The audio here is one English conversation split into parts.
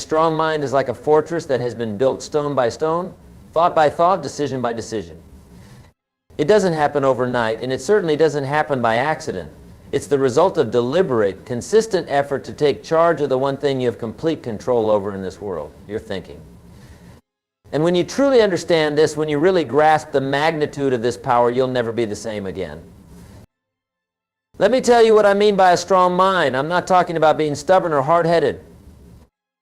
strong mind is like a fortress that has been built stone by stone, thought by thought, decision by decision. It doesn't happen overnight, and it certainly doesn't happen by accident. It's the result of deliberate, consistent effort to take charge of the one thing you have complete control over in this world, your thinking. And when you truly understand this, when you really grasp the magnitude of this power, you'll never be the same again. Let me tell you what I mean by a strong mind. I'm not talking about being stubborn or hard-headed.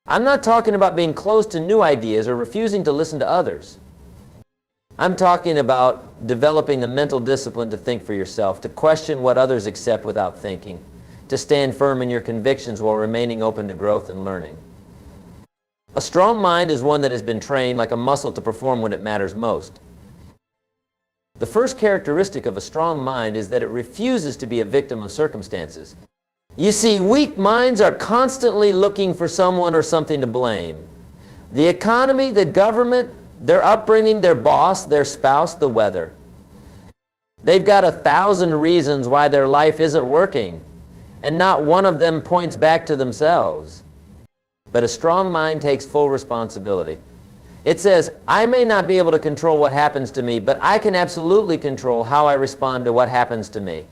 I'm not talking about being closed to new ideas or refusing to listen to others. I'm talking about developing the mental discipline to think for yourself, to question what others accept without thinking, to stand firm in your convictions while remaining open to growth and learning. A strong mind is one that has been trained like a muscle to perform when it matters most. The first characteristic of a strong mind is that it refuses to be a victim of circumstances. You see, weak minds are constantly looking for someone or something to blame. The economy, the government, their upbringing, their boss, their spouse, the weather. They've got 1,000 reasons why their life isn't working, and not one of them points back to themselves. But a strong mind takes full responsibility. It says, I may not be able to control what happens to me, but I can absolutely control how I respond to what happens to me.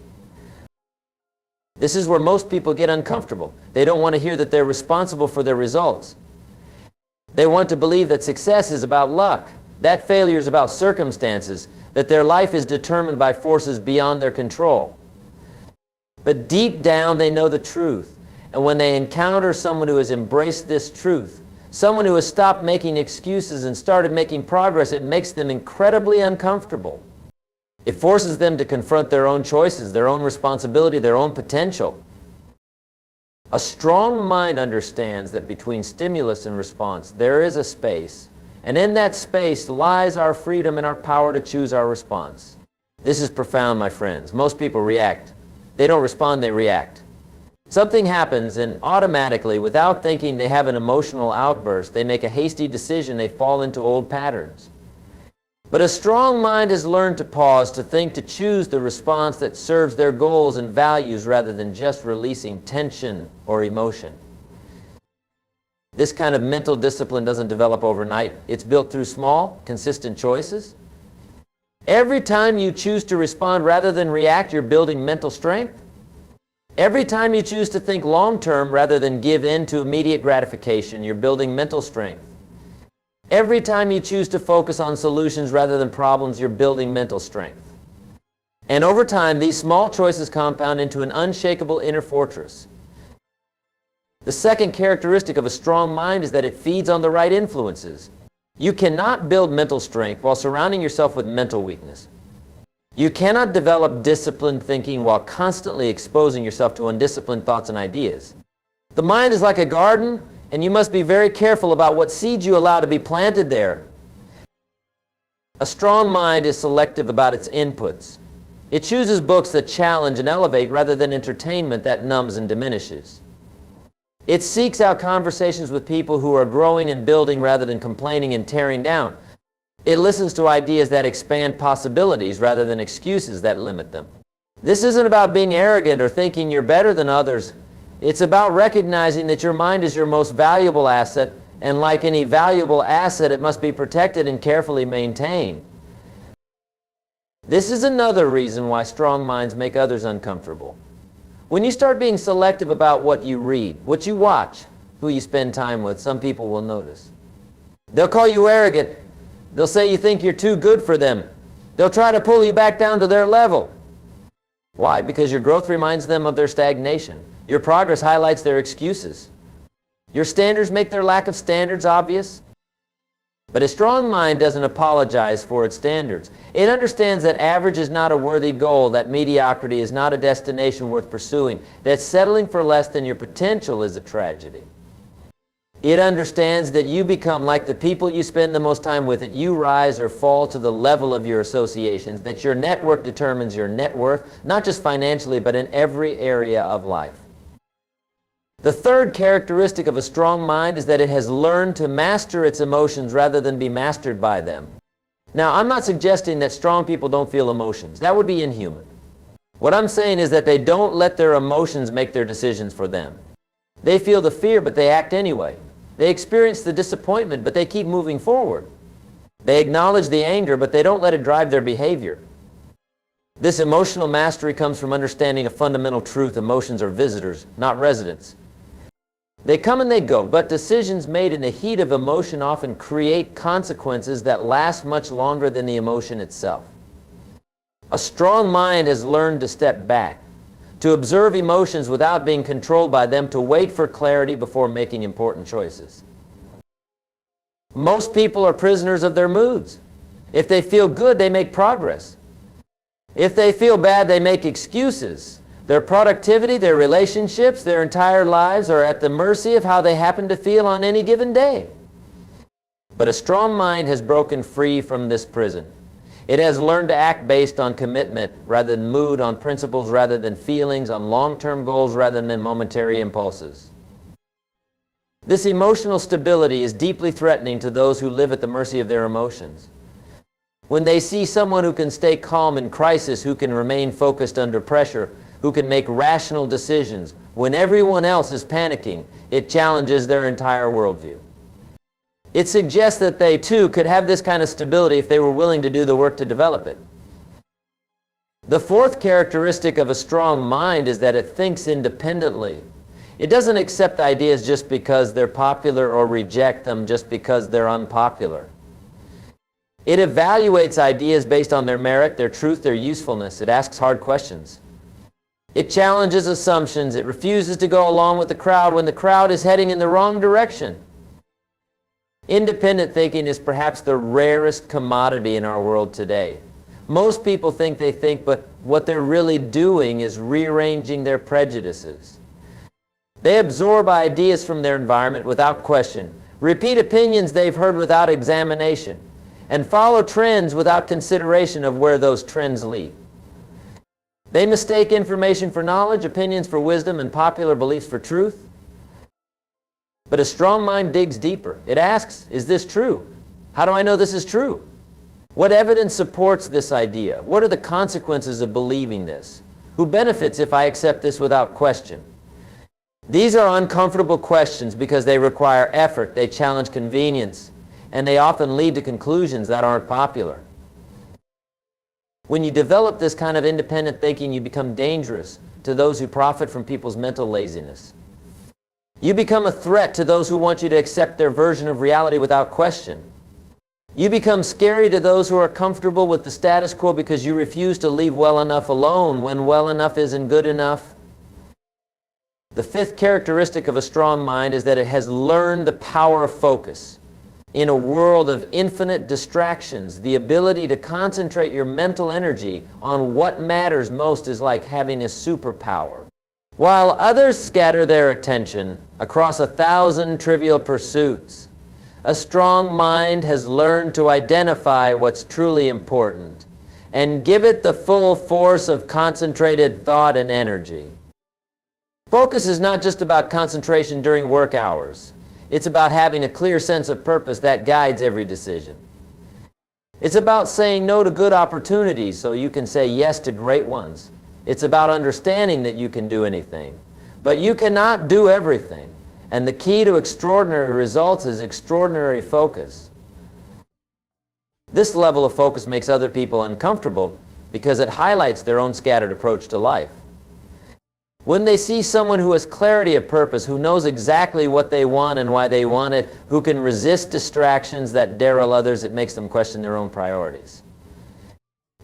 This is where most people get uncomfortable. They don't want to hear that they're responsible for their results. They want to believe that success is about luck, that failure is about circumstances, that their life is determined by forces beyond their control. But deep down they know the truth. And when they encounter someone who has embraced this truth, someone who has stopped making excuses and started making progress, it makes them incredibly uncomfortable. It forces them to confront their own choices, their own responsibility, their own potential. A strong mind understands that between stimulus and response, there is a space, and in that space lies our freedom and our power to choose our response. This is profound, my friends. Most people react. They don't respond, they react. Something happens, and automatically, without thinking, they have an emotional outburst. They make a hasty decision. They fall into old patterns. But a strong mind has learned to pause, to think, to choose the response that serves their goals and values rather than just releasing tension or emotion. This kind of mental discipline doesn't develop overnight. It's built through small, consistent choices. Every time you choose to respond rather than react, you're building mental strength. Every time you choose to think long-term rather than give in to immediate gratification, you're building mental strength. Every time you choose to focus on solutions rather than problems, you're building mental strength. And over time, these small choices compound into an unshakable inner fortress. The second characteristic of a strong mind is that it feeds on the right influences. You cannot build mental strength while surrounding yourself with mental weakness. You cannot develop disciplined thinking while constantly exposing yourself to undisciplined thoughts and ideas. The mind is like a garden, and you must be very careful about what seeds you allow to be planted there. A strong mind is selective about its inputs. It chooses books that challenge and elevate rather than entertainment that numbs and diminishes. It seeks out conversations with people who are growing and building rather than complaining and tearing down. It listens to ideas that expand possibilities rather than excuses that limit them. This isn't about being arrogant or thinking you're better than others. It's about recognizing that your mind is your most valuable asset, and like any valuable asset, it must be protected and carefully maintained. This is another reason why strong minds make others uncomfortable. When you start being selective about what you read, what you watch, who you spend time with, some people will notice. They'll call you arrogant. They'll say you think you're too good for them. They'll try to pull you back down to their level. Why? Because your growth reminds them of their stagnation. Your progress highlights their excuses. Your standards make their lack of standards obvious. But a strong mind doesn't apologize for its standards. It understands that average is not a worthy goal, that mediocrity is not a destination worth pursuing, that settling for less than your potential is a tragedy. It understands that you become like the people you spend the most time with, that you rise or fall to the level of your associations, that your network determines your net worth, not just financially, but in every area of life. The third characteristic of a strong mind is that it has learned to master its emotions rather than be mastered by them. Now, I'm not suggesting that strong people don't feel emotions. That would be inhuman. What I'm saying is that they don't let their emotions make their decisions for them. They feel the fear, but they act anyway. They experience the disappointment, but they keep moving forward. They acknowledge the anger, but they don't let it drive their behavior. This emotional mastery comes from understanding a fundamental truth: emotions are visitors, not residents. They come and they go, but decisions made in the heat of emotion often create consequences that last much longer than the emotion itself. A strong mind has learned to step back, to observe emotions without being controlled by them, to wait for clarity before making important choices. Most people are prisoners of their moods. If they feel good, they make progress. If they feel bad, they make excuses. Their productivity, their relationships, their entire lives are at the mercy of how they happen to feel on any given day. But a strong mind has broken free from this prison. It has learned to act based on commitment rather than mood, on principles rather than feelings, on long-term goals rather than momentary impulses. This emotional stability is deeply threatening to those who live at the mercy of their emotions. When they see someone who can stay calm in crisis, who can remain focused under pressure, who can make rational decisions when everyone else is panicking, it challenges their entire worldview. It suggests that they too could have this kind of stability if they were willing to do the work to develop it. The fourth characteristic of a strong mind is that it thinks independently. It doesn't accept ideas just because they're popular or reject them just because they're unpopular. It evaluates ideas based on their merit, their truth, their usefulness. It asks hard questions. It challenges assumptions. It refuses to go along with the crowd when the crowd is heading in the wrong direction. Independent thinking is perhaps the rarest commodity in our world today. Most people think they think, but what they're really doing is rearranging their prejudices. They absorb ideas from their environment without question, repeat opinions they've heard without examination, and follow trends without consideration of where those trends lead. They mistake information for knowledge, opinions for wisdom, and popular beliefs for truth. But a strong mind digs deeper. It asks, is this true? How do I know this is true? What evidence supports this idea? What are the consequences of believing this? Who benefits if I accept this without question? These are uncomfortable questions because they require effort, they challenge convenience, and they often lead to conclusions that aren't popular. When you develop this kind of independent thinking, you become dangerous to those who profit from people's mental laziness. You become a threat to those who want you to accept their version of reality without question. You become scary to those who are comfortable with the status quo because you refuse to leave well enough alone when well enough isn't good enough. The fifth characteristic of a strong mind is that it has learned the power of focus. In a world of infinite distractions, the ability to concentrate your mental energy on what matters most is like having a superpower. While others scatter their attention across 1,000 trivial pursuits, a strong mind has learned to identify what's truly important and give it the full force of concentrated thought and energy. Focus is not just about concentration during work hours. It's about having a clear sense of purpose that guides every decision. It's about saying no to good opportunities so you can say yes to great ones. It's about understanding that you can do anything, but you cannot do everything. And the key to extraordinary results is extraordinary focus. This level of focus makes other people uncomfortable because it highlights their own scattered approach to life. When they see someone who has clarity of purpose, who knows exactly what they want and why they want it, who can resist distractions that derail others, it makes them question their own priorities.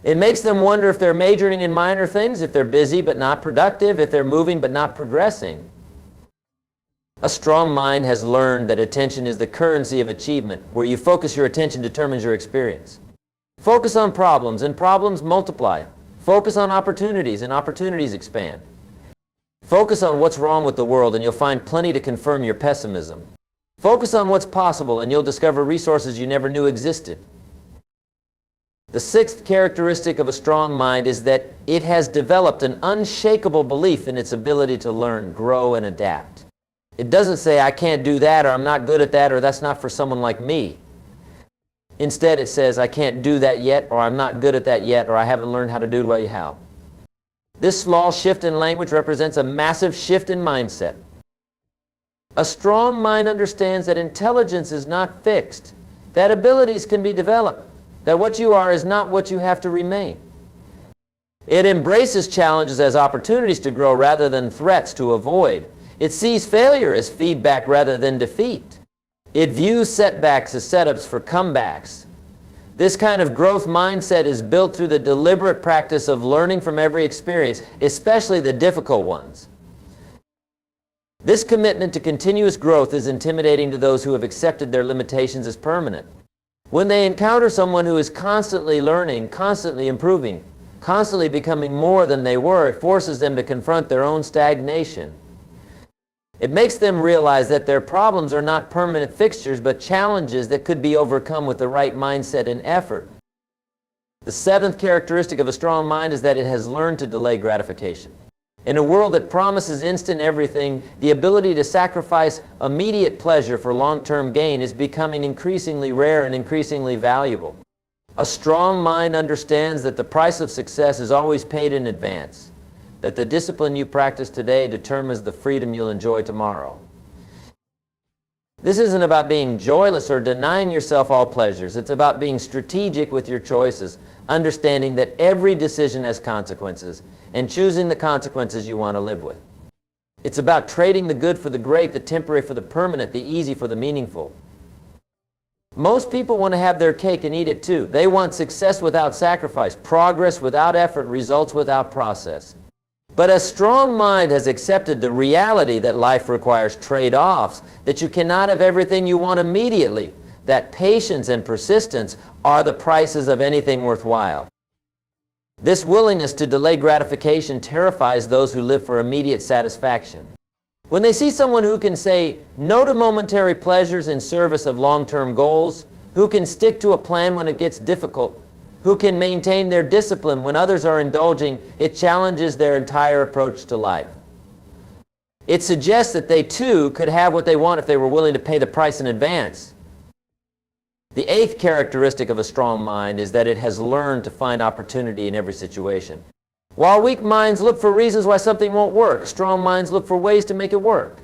It makes them wonder if they're majoring in minor things, if they're busy but not productive, if they're moving but not progressing. A strong mind has learned that attention is the currency of achievement. Where you focus your attention determines your experience. Focus on problems, and problems multiply. Focus on opportunities, and opportunities expand. Focus on what's wrong with the world, and you'll find plenty to confirm your pessimism. Focus on what's possible, and you'll discover resources you never knew existed. The sixth characteristic of a strong mind is that it has developed an unshakable belief in its ability to learn, grow, and adapt. It doesn't say, I can't do that, or I'm not good at that, or that's not for someone like me. Instead, it says, I can't do that yet, or I'm not good at that yet, or I haven't learned how to do it how. This small shift in language represents a massive shift in mindset. A strong mind understands that intelligence is not fixed, that abilities can be developed, that what you are is not what you have to remain. It embraces challenges as opportunities to grow rather than threats to avoid. It sees failure as feedback rather than defeat. It views setbacks as setups for comebacks. This kind of growth mindset is built through the deliberate practice of learning from every experience, especially the difficult ones. This commitment to continuous growth is intimidating to those who have accepted their limitations as permanent. When they encounter someone who is constantly learning, constantly improving, constantly becoming more than they were, it forces them to confront their own stagnation. It makes them realize that their problems are not permanent fixtures, but challenges that could be overcome with the right mindset and effort. The seventh characteristic of a strong mind is that it has learned to delay gratification. In a world that promises instant everything, the ability to sacrifice immediate pleasure for long-term gain is becoming increasingly rare and increasingly valuable. A strong mind understands that the price of success is always paid in advance, that the discipline you practice today determines the freedom you'll enjoy tomorrow. This isn't about being joyless or denying yourself all pleasures. It's about being strategic with your choices, understanding that every decision has consequences, and choosing the consequences you want to live with. It's about trading the good for the great, the temporary for the permanent, the easy for the meaningful. Most people want to have their cake and eat it too. They want success without sacrifice, progress without effort, results without process. But a strong mind has accepted the reality that life requires trade-offs, that you cannot have everything you want immediately, that patience and persistence are the prices of anything worthwhile. This willingness to delay gratification terrifies those who live for immediate satisfaction. When they see someone who can say no to momentary pleasures in service of long-term goals, who can stick to a plan when it gets difficult, who can maintain their discipline when others are indulging, it challenges their entire approach to life. It suggests that they too could have what they want if they were willing to pay the price in advance. The eighth characteristic of a strong mind is that it has learned to find opportunity in every situation. While weak minds look for reasons why something won't work, strong minds look for ways to make it work.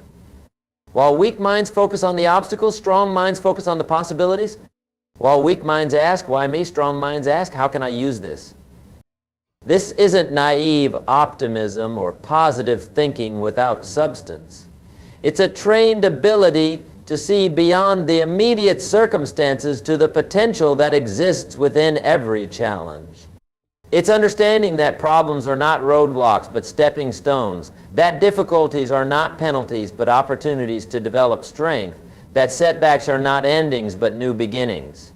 While weak minds focus on the obstacles, strong minds focus on the possibilities. While weak minds ask, why me? Strong minds ask, how can I use this? This isn't naive optimism or positive thinking without substance. It's a trained ability to see beyond the immediate circumstances to the potential that exists within every challenge. It's understanding that problems are not roadblocks but stepping stones, that difficulties are not penalties but opportunities to develop strength, that setbacks are not endings but new beginnings.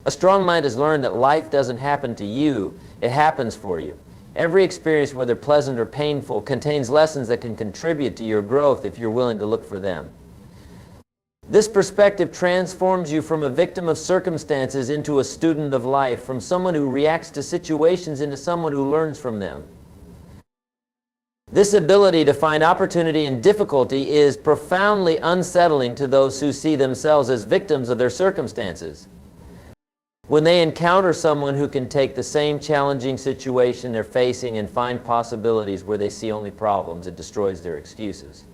A strong mind has learned that life doesn't happen to you, it happens for you. Every experience, whether pleasant or painful, contains lessons that can contribute to your growth if you're willing to look for them. This perspective transforms you from a victim of circumstances into a student of life, from someone who reacts to situations into someone who learns from them. This ability to find opportunity in difficulty is profoundly unsettling to those who see themselves as victims of their circumstances. When they encounter someone who can take the same challenging situation they're facing and find possibilities where they see only problems, it destroys their excuses.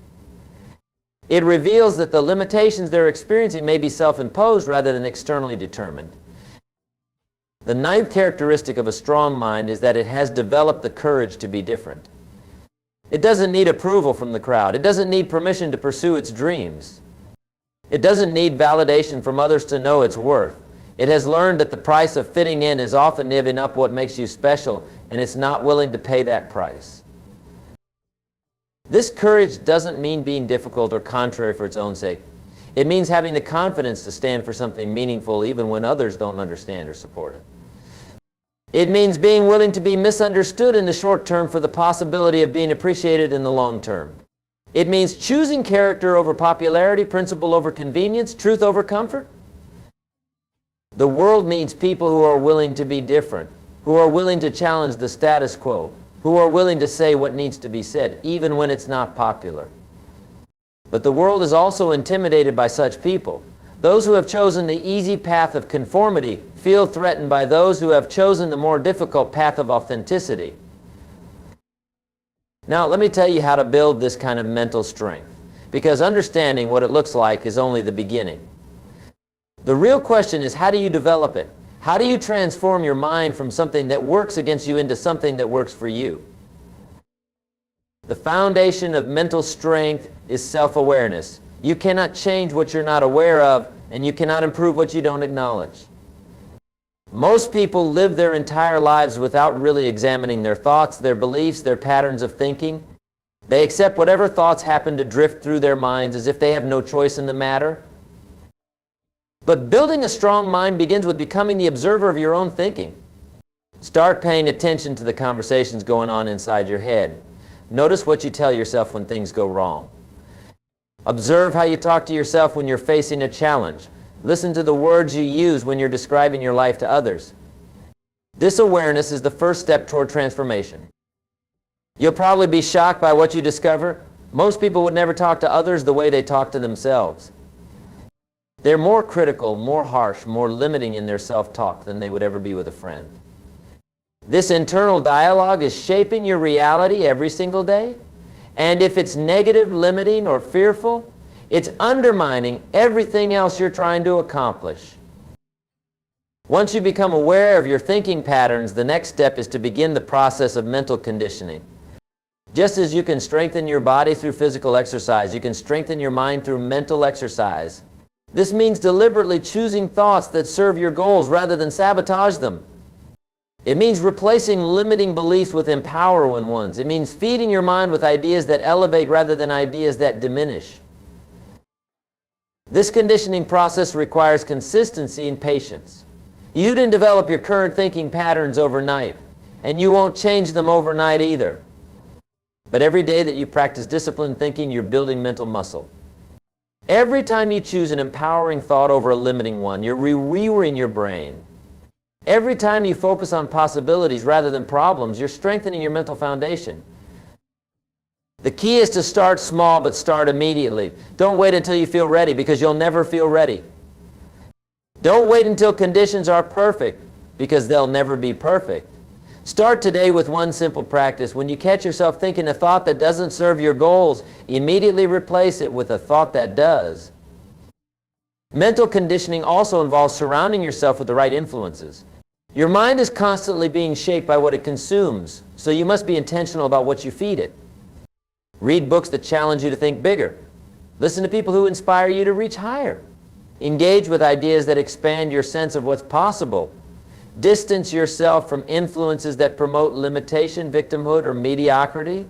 It reveals that the limitations they're experiencing may be self-imposed rather than externally determined. The ninth characteristic of a strong mind is that it has developed the courage to be different. It doesn't need approval from the crowd. It doesn't need permission to pursue its dreams. It doesn't need validation from others to know its worth. It has learned that the price of fitting in is often giving up what makes you special, and it's not willing to pay that price. This courage doesn't mean being difficult or contrary for its own sake. It means having the confidence to stand for something meaningful even when others don't understand or support it. It means being willing to be misunderstood in the short term for the possibility of being appreciated in the long term. It means choosing character over popularity, principle over convenience, truth over comfort. The world needs people who are willing to be different, who are willing to challenge the status quo, who are willing to say what needs to be said, even when it's not popular. But the world is also intimidated by such people. Those who have chosen the easy path of conformity feel threatened by those who have chosen the more difficult path of authenticity. Now, let me tell you how to build this kind of mental strength. because understanding what it looks like is only the beginning. The real question is, how do you develop it? How do you transform your mind from something that works against you into something that works for you? The foundation of mental strength is self-awareness. You cannot change what you're not aware of, and you cannot improve what you don't acknowledge. Most people live their entire lives without really examining their thoughts, their beliefs, their patterns of thinking. They accept whatever thoughts happen to drift through their minds as if they have no choice in the matter. But building a strong mind begins with becoming the observer of your own thinking. Start paying attention to the conversations going on inside your head. Notice what you tell yourself when things go wrong. Observe how you talk to yourself when you're facing a challenge. Listen to the words you use when you're describing your life to others. This awareness is the first step toward transformation. You'll probably be shocked by what you discover. Most people would never talk to others the way they talk to themselves. They're more critical, more harsh, more limiting in their self-talk than they would ever be with a friend. This internal dialogue is shaping your reality every single day. And if it's negative, limiting, or fearful, it's undermining everything else you're trying to accomplish. Once you become aware of your thinking patterns, the next step is to begin the process of mental conditioning. Just as you can strengthen your body through physical exercise, you can strengthen your mind through mental exercise. This means deliberately choosing thoughts that serve your goals rather than sabotage them. It means replacing limiting beliefs with empowering ones. It means feeding your mind with ideas that elevate rather than ideas that diminish. This conditioning process requires consistency and patience. You didn't develop your current thinking patterns overnight, and you won't change them overnight either. But every day that you practice disciplined thinking, you're building mental muscle. Every time you choose an empowering thought over a limiting one, you're rewiring your brain. Every time you focus on possibilities rather than problems, you're strengthening your mental foundation. The key is to start small, but start immediately. Don't wait until you feel ready, because you'll never feel ready. Don't wait until conditions are perfect, because they'll never be perfect. Start today with one simple practice. When you catch yourself thinking a thought that doesn't serve your goals, immediately replace it with a thought that does. Mental conditioning also involves surrounding yourself with the right influences. Your mind is constantly being shaped by what it consumes, so you must be intentional about what you feed it. Read books that challenge you to think bigger. Listen to people who inspire you to reach higher. Engage with ideas that expand your sense of what's possible. Distance yourself from influences that promote limitation, victimhood, or mediocrity.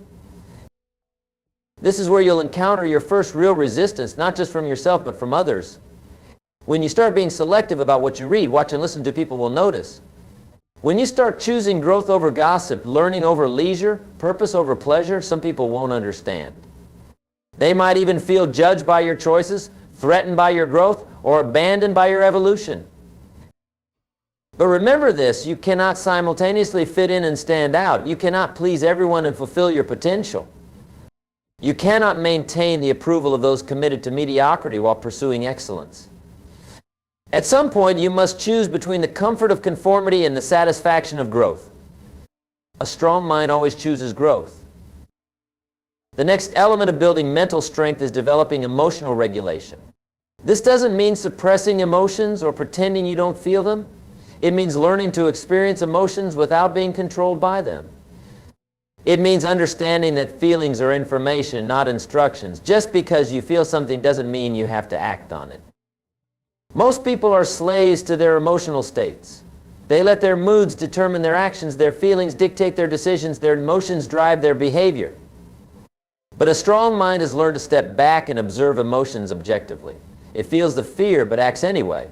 This is where you'll encounter your first real resistance, not just from yourself, but from others. When you start being selective about what you read, watch and listen to, people will notice. When you start choosing growth over gossip, learning over leisure, purpose over pleasure, some people won't understand. They might even feel judged by your choices, threatened by your growth, or abandoned by your evolution. But remember this, you cannot simultaneously fit in and stand out. You cannot please everyone and fulfill your potential. You cannot maintain the approval of those committed to mediocrity while pursuing excellence. At some point, you must choose between the comfort of conformity and the satisfaction of growth. A strong mind always chooses growth. The next element of building mental strength is developing emotional regulation. This doesn't mean suppressing emotions or pretending you don't feel them. It means learning to experience emotions without being controlled by them. It means understanding that feelings are information, not instructions. Just because you feel something doesn't mean you have to act on it. Most people are slaves to their emotional states. They let their moods determine their actions, their feelings dictate their decisions, their emotions drive their behavior. But a strong mind has learned to step back and observe emotions objectively. It feels the fear but acts anyway.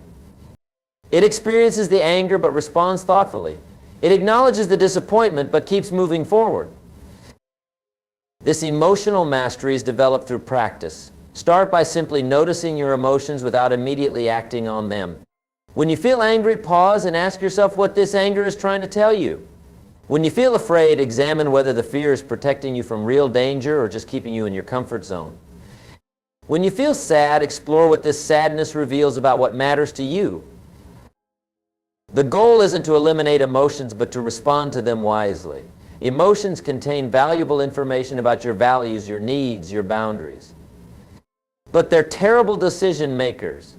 It experiences the anger but responds thoughtfully. It acknowledges the disappointment but keeps moving forward. This emotional mastery is developed through practice. Start by simply noticing your emotions without immediately acting on them. When you feel angry, pause and ask yourself what this anger is trying to tell you. When you feel afraid, examine whether the fear is protecting you from real danger or just keeping you in your comfort zone. When you feel sad, explore what this sadness reveals about what matters to you. The goal isn't to eliminate emotions, but to respond to them wisely. Emotions contain valuable information about your values, your needs, your boundaries. but they're terrible decision makers.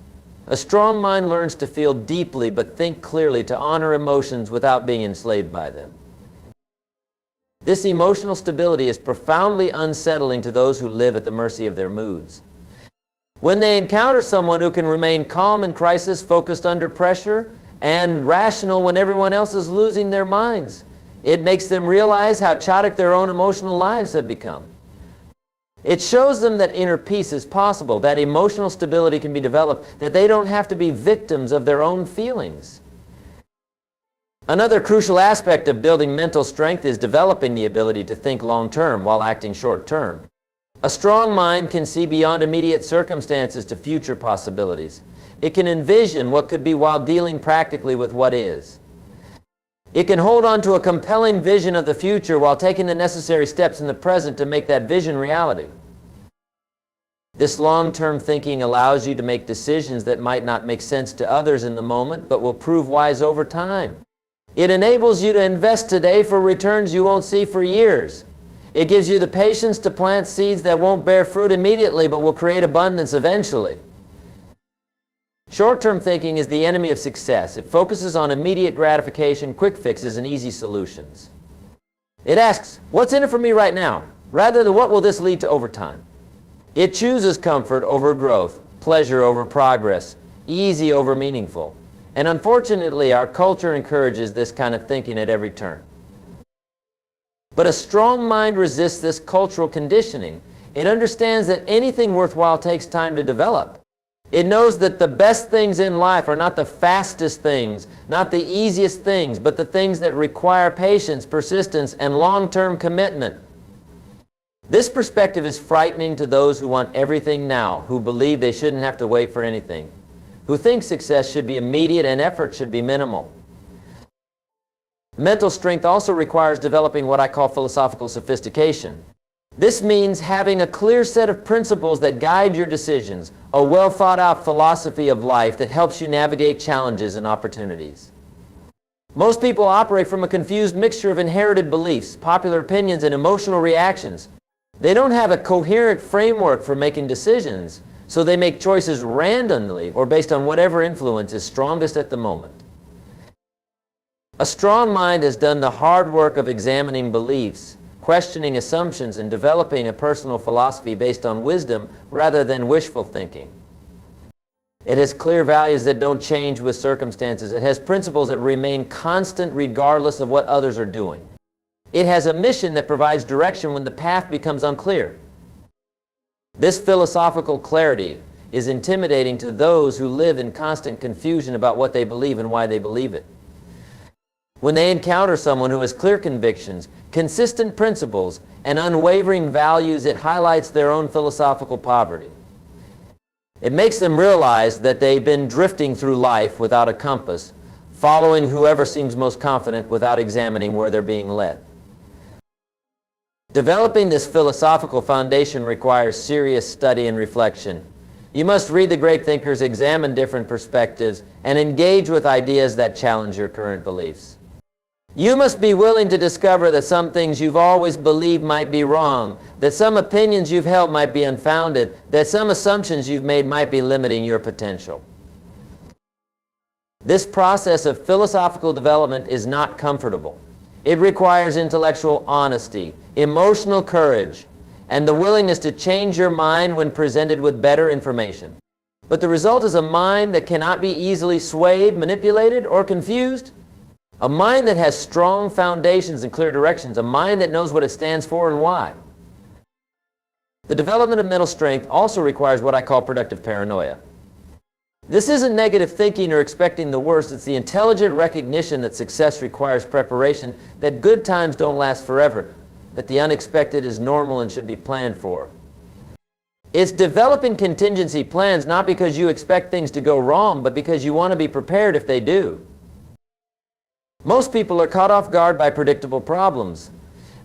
A strong mind learns to feel deeply but think clearly, to honor emotions without being enslaved by them. This emotional stability is profoundly unsettling to those who live at the mercy of their moods. When they encounter someone who can remain calm in crisis, focused under pressure, and rational when everyone else is losing their minds, it makes them realize how chaotic their own emotional lives have become. It shows them that inner peace is possible, that emotional stability can be developed, that they don't have to be victims of their own feelings. Another crucial aspect of building mental strength is developing the ability to think long-term while acting short-term. A strong mind can see beyond immediate circumstances to future possibilities. It can envision what could be while dealing practically with what is. It can hold on to a compelling vision of the future while taking the necessary steps in the present to make that vision reality. This long-term thinking allows you to make decisions that might not make sense to others in the moment, but will prove wise over time. It enables you to invest today for returns you won't see for years. It gives you the patience to plant seeds that won't bear fruit immediately, but will create abundance eventually. Short-term thinking is the enemy of success. It focuses on immediate gratification, quick fixes, and easy solutions. It asks, what's in it for me right now, rather than what will this lead to over time? It chooses comfort over growth, pleasure over progress, easy over meaningful. And unfortunately, our culture encourages this kind of thinking at every turn. But a strong mind resists this cultural conditioning. It understands that anything worthwhile takes time to develop. It knows that the best things in life are not the fastest things, not the easiest things, but the things that require patience, persistence, and long-term commitment. This perspective is frightening to those who want everything now, who believe they shouldn't have to wait for anything, who think success should be immediate and effort should be minimal. Mental strength also requires developing what I call philosophical sophistication. This means having a clear set of principles that guide your decisions, a well-thought-out philosophy of life that helps you navigate challenges and opportunities. Most people operate from a confused mixture of inherited beliefs, popular opinions, and emotional reactions. They don't have a coherent framework for making decisions, so they make choices randomly or based on whatever influence is strongest at the moment. A strong mind has done the hard work of examining beliefs, questioning assumptions, and developing a personal philosophy based on wisdom rather than wishful thinking. It has clear values that don't change with circumstances. It has principles that remain constant regardless of what others are doing. It has a mission that provides direction when the path becomes unclear. This philosophical clarity is intimidating to those who live in constant confusion about what they believe and why they believe it. When they encounter someone who has clear convictions, consistent principles, and unwavering values, it highlights their own philosophical poverty. It makes them realize that they've been drifting through life without a compass, following whoever seems most confident without examining where they're being led. Developing this philosophical foundation requires serious study and reflection. You must read the great thinkers, examine different perspectives, and engage with ideas that challenge your current beliefs. You must be willing to discover that some things you've always believed might be wrong, that some opinions you've held might be unfounded, that some assumptions you've made might be limiting your potential. This process of philosophical development is not comfortable. It requires intellectual honesty, emotional courage, and the willingness to change your mind when presented with better information. But the result is a mind that cannot be easily swayed, manipulated, or confused. A mind that has strong foundations and clear directions, a mind that knows what it stands for and why. The development of mental strength also requires what I call productive paranoia. This isn't negative thinking or expecting the worst. It's the intelligent recognition that success requires preparation, that good times don't last forever, that the unexpected is normal and should be planned for. It's developing contingency plans not because you expect things to go wrong, but because you want to be prepared if they do. Most people are caught off guard by predictable problems.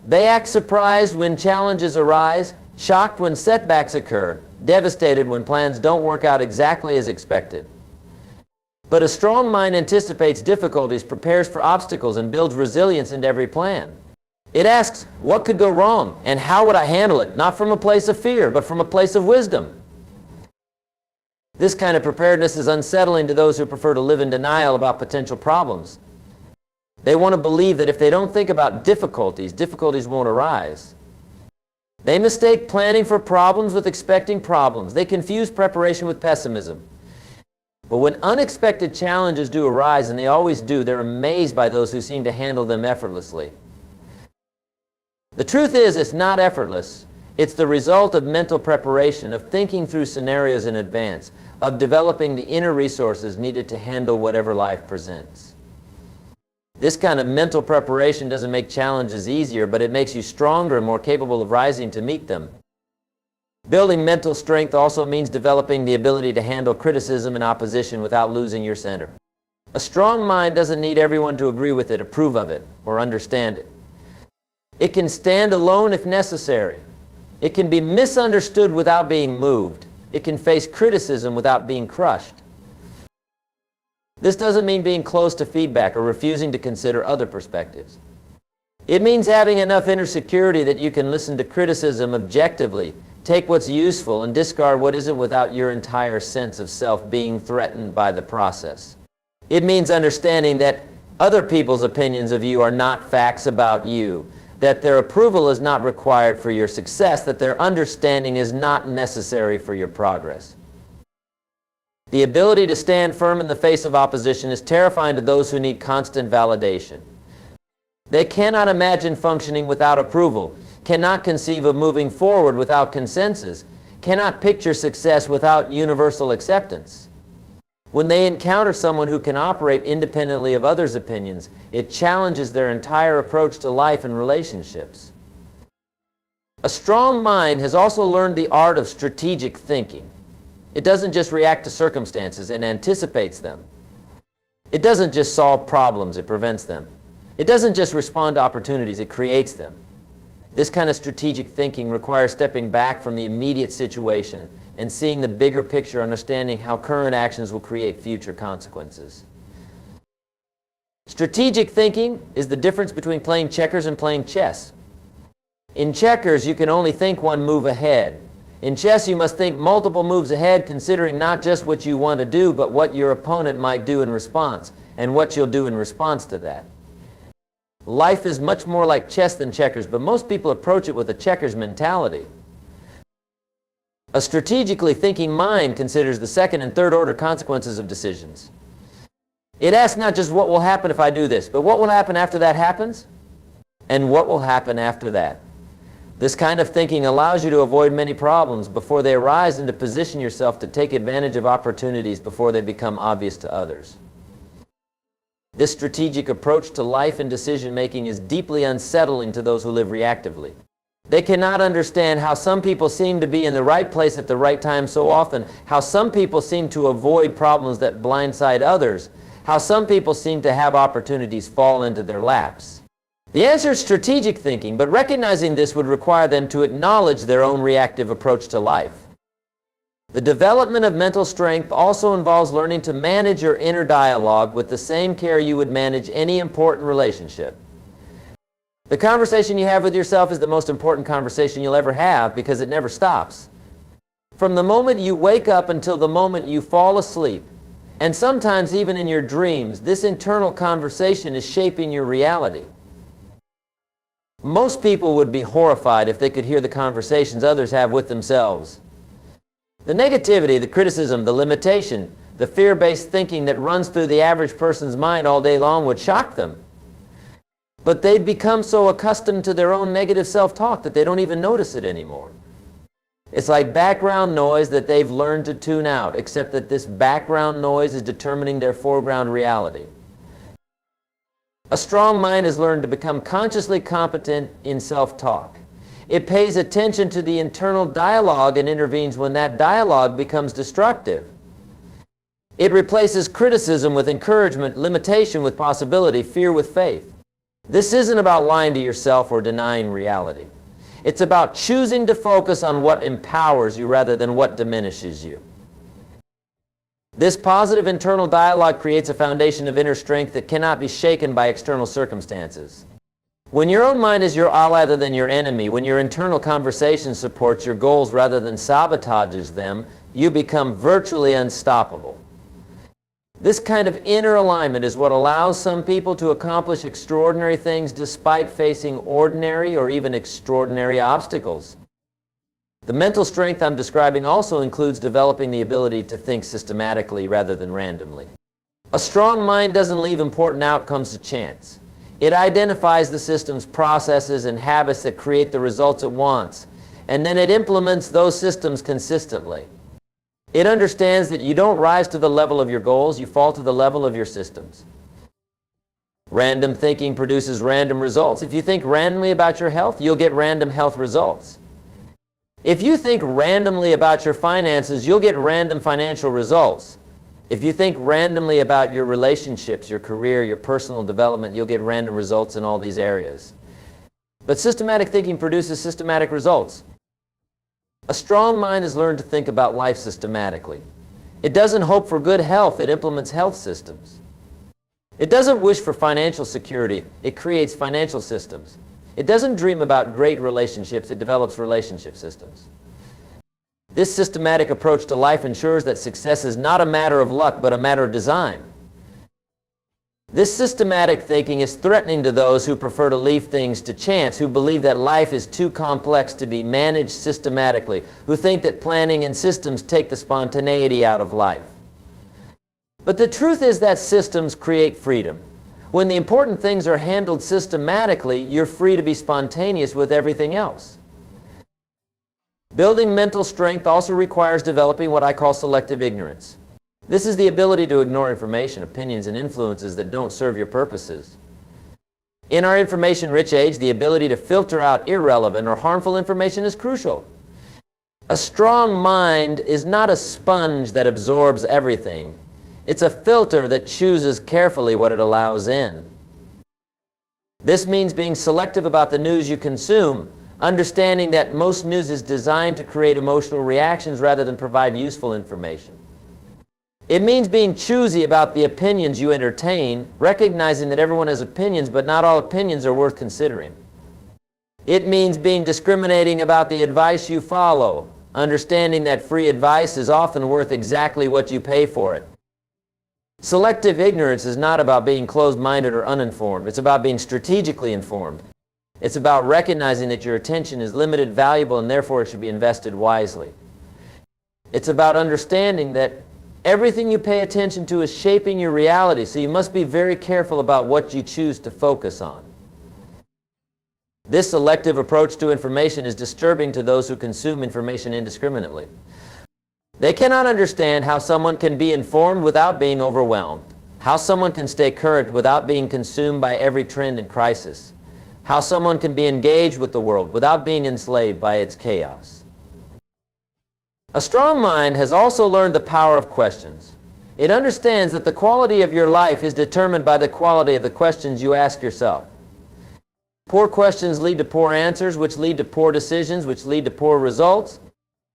They act surprised when challenges arise, shocked when setbacks occur, devastated when plans don't work out exactly as expected. But a strong mind anticipates difficulties, prepares for obstacles, and builds resilience into every plan. It asks, what could go wrong, and how would I handle it? Not from a place of fear, but from a place of wisdom. This kind of preparedness is unsettling to those who prefer to live in denial about potential problems. They want to believe that if they don't think about difficulties, difficulties won't arise. They mistake planning for problems with expecting problems. They confuse preparation with pessimism. But when unexpected challenges do arise, and they always do, they're amazed by those who seem to handle them effortlessly. The truth is, it's not effortless. It's the result of mental preparation, of thinking through scenarios in advance, of developing the inner resources needed to handle whatever life presents. This kind of mental preparation doesn't make challenges easier, but it makes you stronger and more capable of rising to meet them. Building mental strength also means developing the ability to handle criticism and opposition without losing your center. A strong mind doesn't need everyone to agree with it, approve of it, or understand it. It can stand alone if necessary. It can be misunderstood without being moved. It can face criticism without being crushed. This doesn't mean being closed to feedback or refusing to consider other perspectives. It means having enough inner security that you can listen to criticism objectively, take what's useful, and discard what isn't without your entire sense of self being threatened by the process. It means understanding that other people's opinions of you are not facts about you, that their approval is not required for your success, that their understanding is not necessary for your progress. The ability to stand firm in the face of opposition is terrifying to those who need constant validation. They cannot imagine functioning without approval, cannot conceive of moving forward without consensus, cannot picture success without universal acceptance. When they encounter someone who can operate independently of others' opinions, it challenges their entire approach to life and relationships. A strong mind has also learned the art of strategic thinking. It doesn't just react to circumstances, it anticipates them. It doesn't just solve problems, it prevents them. It doesn't just respond to opportunities, it creates them. This kind of strategic thinking requires stepping back from the immediate situation and seeing the bigger picture, understanding how current actions will create future consequences. Strategic thinking is the difference between playing checkers and playing chess. In checkers, you can only think one move ahead. In chess, you must think multiple moves ahead, considering not just what you want to do, but what your opponent might do in response, and what you'll do in response to that. Life is much more like chess than checkers, but most people approach it with a checkers mentality. A strategically thinking mind considers the second and third order consequences of decisions. It asks not just what will happen if I do this, but what will happen after that happens, and what will happen after that. This kind of thinking allows you to avoid many problems before they arise and to position yourself to take advantage of opportunities before they become obvious to others. This strategic approach to life and decision-making is deeply unsettling to those who live reactively. They cannot understand how some people seem to be in the right place at the right time so often, how some people seem to avoid problems that blindside others, how some people seem to have opportunities fall into their laps. The answer is strategic thinking, but recognizing this would require them to acknowledge their own reactive approach to life. The development of mental strength also involves learning to manage your inner dialogue with the same care you would manage any important relationship. The conversation you have with yourself is the most important conversation you'll ever have because it never stops. From the moment you wake up until the moment you fall asleep, and sometimes even in your dreams, this internal conversation is shaping your reality. Most people would be horrified if they could hear the conversations others have with themselves. The negativity, the criticism, the limitation, the fear-based thinking that runs through the average person's mind all day long would shock them. But they'd become so accustomed to their own negative self-talk that they don't even notice it anymore. It's like background noise that they've learned to tune out, except that this background noise is determining their foreground reality. A strong mind has learned to become consciously competent in self-talk. It pays attention to the internal dialogue and intervenes when that dialogue becomes destructive. It replaces criticism with encouragement, limitation with possibility, fear with faith. This isn't about lying to yourself or denying reality. It's about choosing to focus on what empowers you rather than what diminishes you. This positive internal dialogue creates a foundation of inner strength that cannot be shaken by external circumstances. When your own mind is your ally rather than your enemy, when your internal conversation supports your goals rather than sabotages them, you become virtually unstoppable. This kind of inner alignment is what allows some people to accomplish extraordinary things despite facing ordinary or even extraordinary obstacles. The mental strength I'm describing also includes developing the ability to think systematically rather than randomly. A strong mind doesn't leave important outcomes to chance. It identifies the system's processes and habits that create the results it wants, and then it implements those systems consistently. It understands that you don't rise to the level of your goals, you fall to the level of your systems. Random thinking produces random results. If you think randomly about your health, you'll get random health results. If you think randomly about your finances, you'll get random financial results. If you think randomly about your relationships, your career, your personal development, you'll get random results in all these areas. But systematic thinking produces systematic results. A strong mind has learned to think about life systematically. It doesn't hope for good health, it implements health systems. It doesn't wish for financial security, it creates financial systems. It doesn't dream about great relationships, it develops relationship systems. This systematic approach to life ensures that success is not a matter of luck, but a matter of design. This systematic thinking is threatening to those who prefer to leave things to chance, who believe that life is too complex to be managed systematically, who think that planning and systems take the spontaneity out of life. But the truth is that systems create freedom. When the important things are handled systematically, you're free to be spontaneous with everything else. Building mental strength also requires developing what I call selective ignorance. This is the ability to ignore information, opinions, and influences that don't serve your purposes. In our information-rich age, the ability to filter out irrelevant or harmful information is crucial. A strong mind is not a sponge that absorbs everything. It's a filter that chooses carefully what it allows in. This means being selective about the news you consume, understanding that most news is designed to create emotional reactions rather than provide useful information. It means being choosy about the opinions you entertain, recognizing that everyone has opinions, but not all opinions are worth considering. It means being discriminating about the advice you follow, understanding that free advice is often worth exactly what you pay for it. Selective ignorance is not about being closed-minded or uninformed. It's about being strategically informed. It's about recognizing that your attention is limited, valuable, and therefore it should be invested wisely. It's about understanding that everything you pay attention to is shaping your reality, so you must be very careful about what you choose to focus on. This selective approach to information is disturbing to those who consume information indiscriminately. They cannot understand how someone can be informed without being overwhelmed, how someone can stay current without being consumed by every trend and crisis, how someone can be engaged with the world without being enslaved by its chaos. A strong mind has also learned the power of questions. It understands that the quality of your life is determined by the quality of the questions you ask yourself. Poor questions lead to poor answers, which lead to poor decisions, which lead to poor results.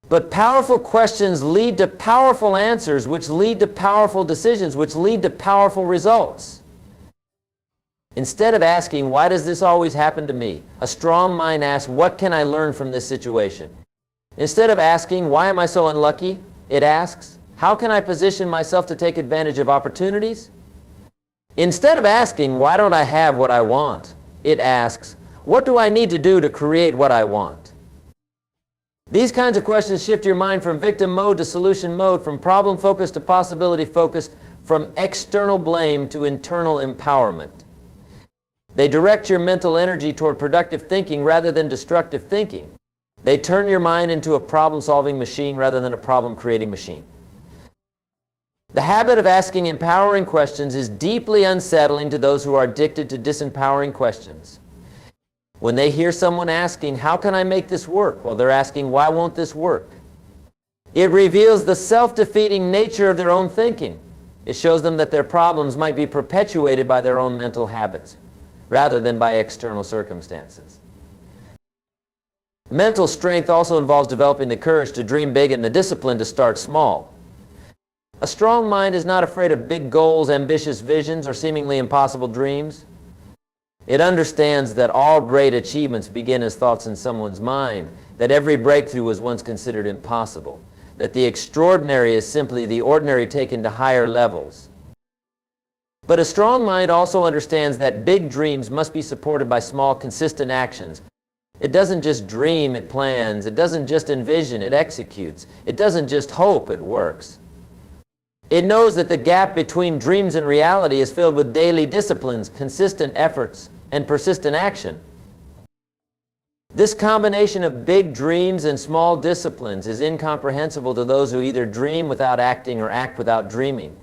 But powerful questions lead to powerful answers, which lead to powerful decisions, which lead to powerful results. Instead of asking, why does this always happen to me? A strong mind asks, what can I learn from this situation? Instead of asking, why am I so unlucky? It asks, how can I position myself to take advantage of opportunities? Instead of asking, why don't I have what I want? It asks, what do I need to do to create what I want? These kinds of questions shift your mind from victim mode to solution mode, from problem-focused to possibility-focused, from external blame to internal empowerment. They direct your mental energy toward productive thinking rather than destructive thinking. They turn your mind into a problem-solving machine rather than a problem-creating machine. The habit of asking empowering questions is deeply unsettling to those who are addicted to disempowering questions. When they hear someone asking, how can I make this work? Well, they're asking, why won't this work? It reveals the self-defeating nature of their own thinking. It shows them that their problems might be perpetuated by their own mental habits rather than by external circumstances. Mental strength also involves developing the courage to dream big and the discipline to start small. A strong mind is not afraid of big goals, ambitious visions, or seemingly impossible dreams. It understands that all great achievements begin as thoughts in someone's mind, that every breakthrough was once considered impossible, that the extraordinary is simply the ordinary taken to higher levels. But a strong mind also understands that big dreams must be supported by small, consistent actions. It doesn't just dream, it plans. It doesn't just envision, it executes. It doesn't just hope, it works. It knows that the gap between dreams and reality is filled with daily disciplines, consistent efforts, and persistent action. This combination of big dreams and small disciplines is incomprehensible to those who either dream without acting or act without dreaming.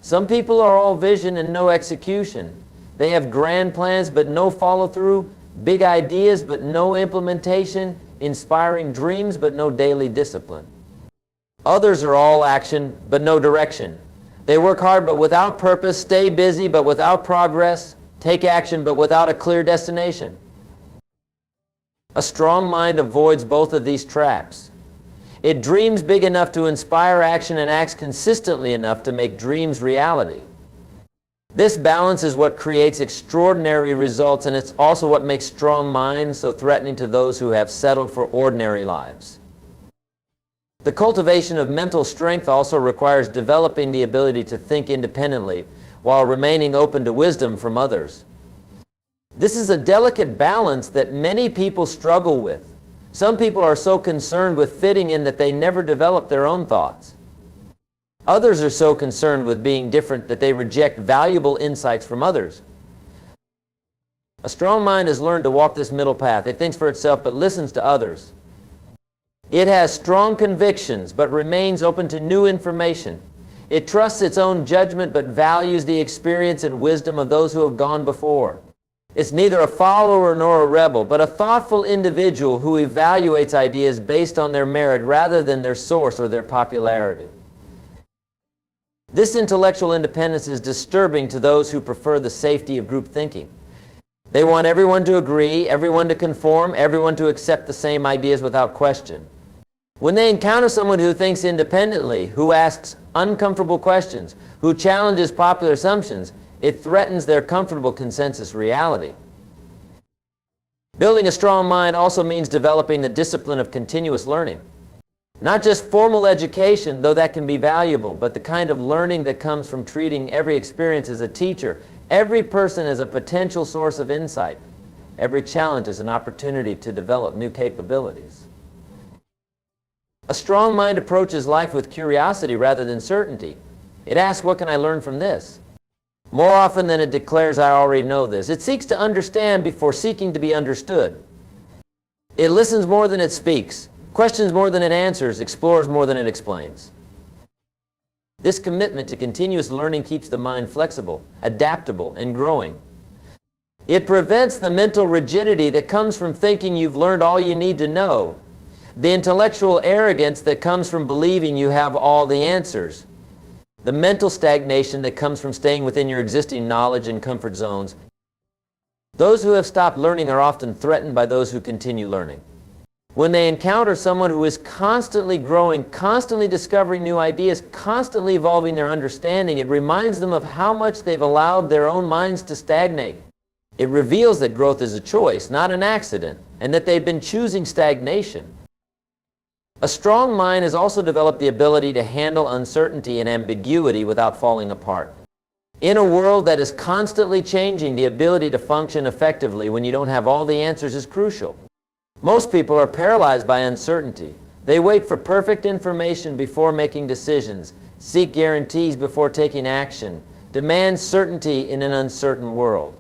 Some people are all vision and no execution. They have grand plans but no follow-through, big ideas but no implementation, inspiring dreams but no daily discipline. Others are all action but no direction. They work hard but without purpose, stay busy but without progress, take action but without a clear destination. A strong mind avoids both of these traps. It dreams big enough to inspire action and acts consistently enough to make dreams reality. This balance is what creates extraordinary results, and it's also what makes strong minds so threatening to those who have settled for ordinary lives. The cultivation of mental strength also requires developing the ability to think independently while remaining open to wisdom from others. This is a delicate balance that many people struggle with. Some people are so concerned with fitting in that they never develop their own thoughts. Others are so concerned with being different that they reject valuable insights from others. A strong mind has learned to walk this middle path. It thinks for itself but listens to others. It has strong convictions but remains open to new information. It trusts its own judgment but values the experience and wisdom of those who have gone before. It's neither a follower nor a rebel, but a thoughtful individual who evaluates ideas based on their merit rather than their source or their popularity. This intellectual independence is disturbing to those who prefer the safety of group thinking. They want everyone to agree, everyone to conform, everyone to accept the same ideas without question. When they encounter someone who thinks independently, who asks uncomfortable questions, who challenges popular assumptions, it threatens their comfortable consensus reality. Building a strong mind also means developing the discipline of continuous learning. Not just formal education, though that can be valuable, but the kind of learning that comes from treating every experience as a teacher, every person as a potential source of insight, every challenge as an opportunity to develop new capabilities. A strong mind approaches life with curiosity rather than certainty. It asks, what can I learn from this? More often than it declares, I already know this. It seeks to understand before seeking to be understood. It listens more than it speaks, questions more than it answers, explores more than it explains. This commitment to continuous learning keeps the mind flexible, adaptable, and growing. It prevents the mental rigidity that comes from thinking you've learned all you need to know, the intellectual arrogance that comes from believing you have all the answers, the mental stagnation that comes from staying within your existing knowledge and comfort zones. Those who have stopped learning are often threatened by those who continue learning. When they encounter someone who is constantly growing, constantly discovering new ideas, constantly evolving their understanding, it reminds them of how much they've allowed their own minds to stagnate. It reveals that growth is a choice, not an accident, and that they've been choosing stagnation. A strong mind has also developed the ability to handle uncertainty and ambiguity without falling apart. In a world that is constantly changing, the ability to function effectively when you don't have all the answers is crucial. Most people are paralyzed by uncertainty. They wait for perfect information before making decisions, seek guarantees before taking action, demand certainty in an uncertain world.